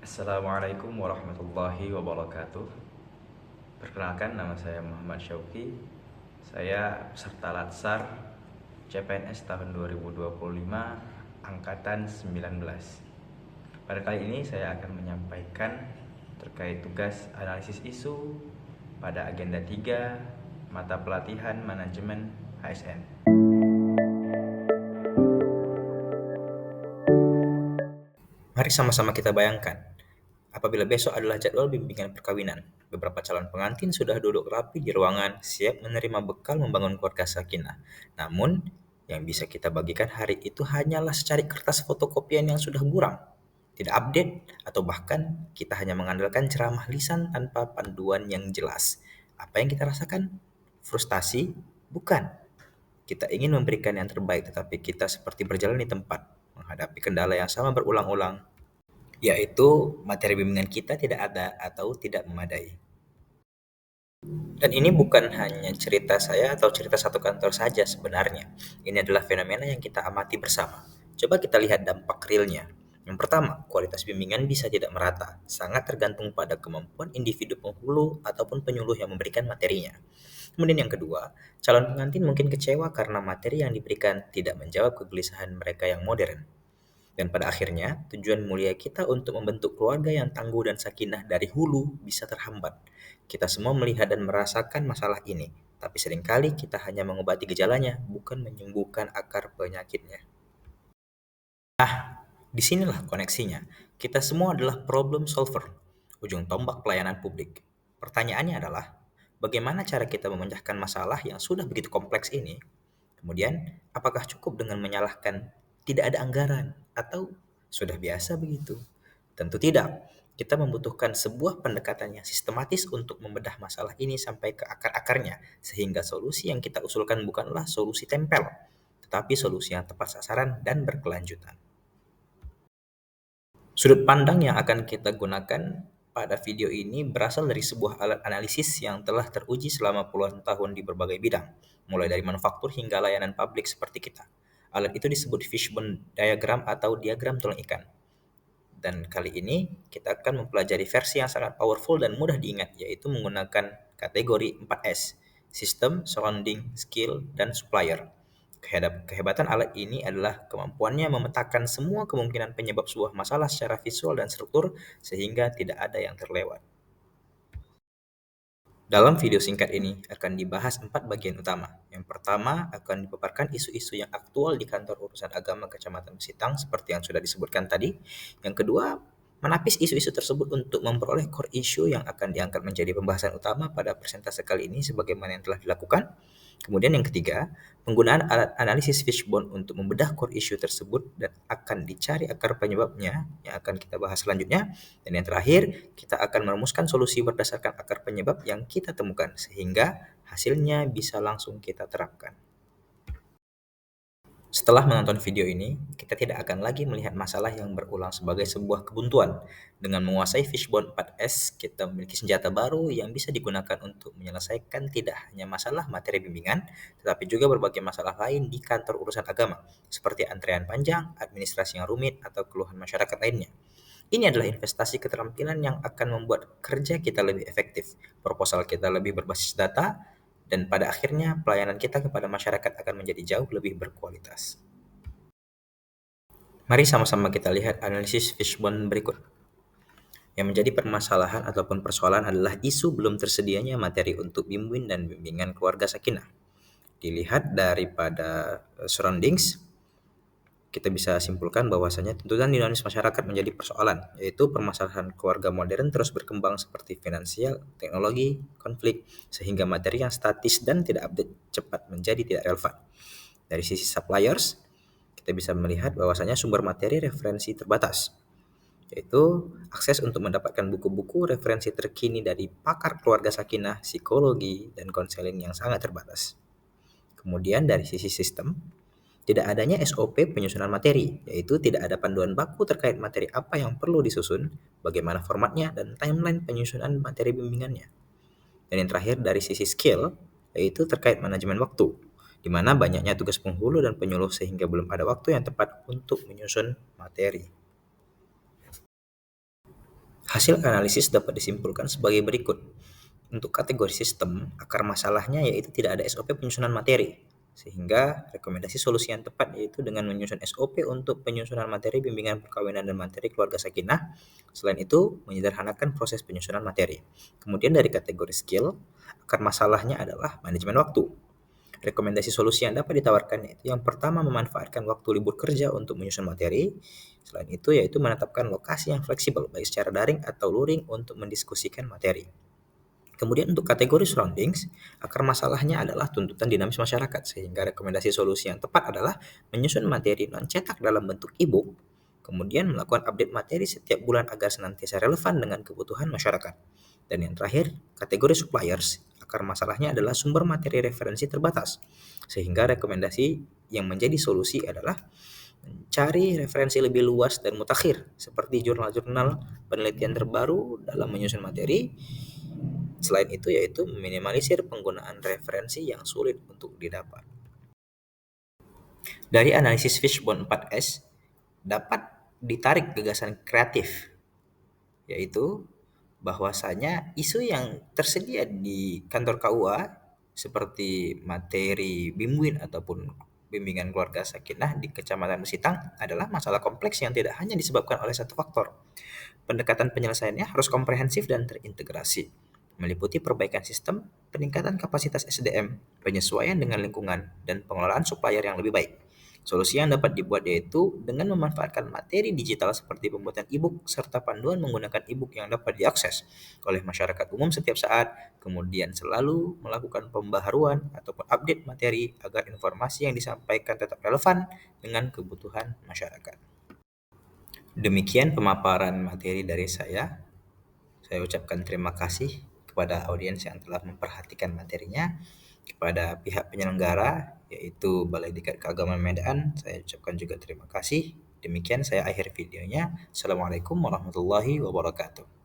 Assalamualaikum warahmatullahi wabarakatuh. Perkenalkan, nama saya Muhammad Syauki. Saya peserta Latsar CPNS tahun 2025 angkatan 19. Pada kali ini saya akan menyampaikan terkait tugas analisis isu pada agenda 3 mata pelatihan manajemen HSN. Mari sama-sama kita bayangkan, apabila besok adalah jadwal bimbingan perkawinan, beberapa calon pengantin sudah duduk rapi di ruangan, siap menerima bekal membangun keluarga sakinah. Namun, yang bisa kita bagikan hari itu hanyalah secari kertas fotokopian yang sudah buram, tidak update, atau bahkan kita hanya mengandalkan ceramah lisan tanpa panduan yang jelas. Apa yang kita rasakan? Frustasi? Bukan. Kita ingin memberikan yang terbaik, tetapi kita seperti berjalan di tempat, menghadapi kendala yang sama berulang-ulang, yaitu materi bimbingan kita tidak ada atau tidak memadai. Dan ini bukan hanya cerita saya atau cerita satu kantor saja sebenarnya. Ini adalah fenomena yang kita amati bersama. Coba kita lihat dampak realnya. Yang pertama, kualitas bimbingan bisa tidak merata, sangat tergantung pada kemampuan individu penghulu ataupun penyuluh yang memberikan materinya. Kemudian yang kedua, calon pengantin mungkin kecewa karena materi yang diberikan tidak menjawab kegelisahan mereka yang modern. Dan pada akhirnya, tujuan mulia kita untuk membentuk keluarga yang tangguh dan sakinah dari hulu bisa terhambat. Kita semua melihat dan merasakan masalah ini, tapi seringkali kita hanya mengobati gejalanya, bukan menyembuhkan akar penyakitnya. Disinilah koneksinya. Kita semua adalah problem solver, ujung tombak pelayanan publik. Pertanyaannya adalah, bagaimana cara kita memecahkan masalah yang sudah begitu kompleks ini? Kemudian, apakah cukup dengan menyalahkan tidak ada anggaran atau sudah biasa begitu? Tentu tidak. Kita membutuhkan sebuah pendekatan yang sistematis untuk membedah masalah ini sampai ke akar-akarnya, sehingga solusi yang kita usulkan bukanlah solusi tempel, tetapi solusi yang tepat sasaran dan berkelanjutan. Sudut pandang yang akan kita gunakan pada video ini berasal dari sebuah alat analisis yang telah teruji selama puluhan tahun di berbagai bidang, mulai dari manufaktur hingga layanan publik seperti kita. Alat itu disebut fishbone diagram atau diagram tulang ikan. Dan kali ini kita akan mempelajari versi yang sangat powerful dan mudah diingat, yaitu menggunakan kategori 4S, System, Surrounding, Skill, dan Supplier. Kehebatan alat ini adalah kemampuannya memetakan semua kemungkinan penyebab sebuah masalah secara visual dan struktur sehingga tidak ada yang terlewat. Dalam video singkat ini akan dibahas 4 bagian utama. Yang pertama akan dipaparkan isu-isu yang aktual di kantor urusan agama Kecamatan Sitang seperti yang sudah disebutkan tadi. Yang kedua, menapis isu-isu tersebut untuk memperoleh core issue yang akan diangkat menjadi pembahasan utama pada presentase kali ini sebagaimana yang telah dilakukan. Kemudian yang ketiga, penggunaan alat analisis fishbone untuk membedah core issue tersebut dan akan dicari akar penyebabnya yang akan kita bahas selanjutnya. Dan yang terakhir, kita akan merumuskan solusi berdasarkan akar penyebab yang kita temukan sehingga hasilnya bisa langsung kita terapkan. Setelah menonton video ini, kita tidak akan lagi melihat masalah yang berulang sebagai sebuah kebuntuan. Dengan menguasai Fishbone 4S, kita memiliki senjata baru yang bisa digunakan untuk menyelesaikan tidak hanya masalah materi bimbingan, tetapi juga berbagai masalah lain di kantor urusan agama, seperti antrean panjang, administrasi yang rumit, atau keluhan masyarakat lainnya. Ini adalah investasi keterampilan yang akan membuat kerja kita lebih efektif, proposal kita lebih berbasis data, dan pada akhirnya pelayanan kita kepada masyarakat akan menjadi jauh lebih berkualitas. Mari sama-sama kita lihat analisis fishbone berikut. Yang menjadi permasalahan ataupun persoalan adalah isu belum tersedianya materi untuk bimbing dan bimbingan keluarga sakinah. Dilihat daripada surroundings, kita bisa simpulkan bahwasanya tuntutan dinamis masyarakat menjadi persoalan, yaitu permasalahan keluarga modern terus berkembang seperti finansial, teknologi, konflik, sehingga materi yang statis dan tidak update cepat menjadi tidak relevan. Dari sisi suppliers, kita bisa melihat bahwasanya sumber materi referensi terbatas, yaitu akses untuk mendapatkan buku-buku referensi terkini dari pakar keluarga sakinah, psikologi, dan konseling yang sangat terbatas. Kemudian dari sisi sistem, tidak adanya SOP penyusunan materi, yaitu tidak ada panduan baku terkait materi apa yang perlu disusun, bagaimana formatnya, dan timeline penyusunan materi bimbingannya. Dan yang terakhir dari sisi skill, yaitu terkait manajemen waktu, di mana banyaknya tugas penghulu dan penyuluh sehingga belum ada waktu yang tepat untuk menyusun materi. Hasil analisis dapat disimpulkan sebagai berikut. Untuk kategori sistem, akar masalahnya yaitu tidak ada SOP penyusunan materi, sehingga rekomendasi solusi yang tepat yaitu dengan menyusun SOP untuk penyusunan materi bimbingan perkawinan dan materi keluarga sakinah. Selain itu, menyederhanakan proses penyusunan materi. Kemudian dari kategori skill, akar masalahnya adalah manajemen waktu. Rekomendasi solusi yang dapat ditawarkan yaitu yang pertama memanfaatkan waktu libur kerja untuk menyusun materi. Selain itu yaitu menetapkan lokasi yang fleksibel baik secara daring atau luring untuk mendiskusikan materi. Kemudian untuk kategori surroundings, akar masalahnya adalah tuntutan dinamis masyarakat, sehingga rekomendasi solusi yang tepat adalah menyusun materi non-cetak dalam bentuk e-book, kemudian melakukan update materi setiap bulan agar senantiasa relevan dengan kebutuhan masyarakat. Dan yang terakhir, kategori suppliers, akar masalahnya adalah sumber materi referensi terbatas, sehingga rekomendasi yang menjadi solusi adalah mencari referensi lebih luas dan mutakhir, seperti jurnal-jurnal penelitian terbaru dalam menyusun materi. Selain itu yaitu meminimalisir penggunaan referensi yang sulit untuk didapat. Dari analisis Fishbone 4S dapat ditarik gagasan kreatif, yaitu bahwasanya isu yang tersedia di kantor KUA seperti materi BIMWIN ataupun bimbingan keluarga sakinah di Kecamatan Besitang adalah masalah kompleks yang tidak hanya disebabkan oleh satu faktor. Pendekatan penyelesaiannya harus komprehensif dan terintegrasi, meliputi perbaikan sistem, peningkatan kapasitas SDM, penyesuaian dengan lingkungan, dan pengelolaan supplier yang lebih baik. Solusi yang dapat dibuat yaitu dengan memanfaatkan materi digital seperti pembuatan e-book serta panduan menggunakan e-book yang dapat diakses oleh masyarakat umum setiap saat, kemudian selalu melakukan pembaharuan ataupun update materi agar informasi yang disampaikan tetap relevan dengan kebutuhan masyarakat. Demikian pemaparan materi dari saya. Saya ucapkan terima kasih kepada audiens yang telah memperhatikan materinya. Kepada pihak penyelenggara, yaitu Balai Diklat Keagamaan Medan, saya ucapkan juga terima kasih. Demikian saya akhir videonya. Assalamualaikum warahmatullahi wabarakatuh.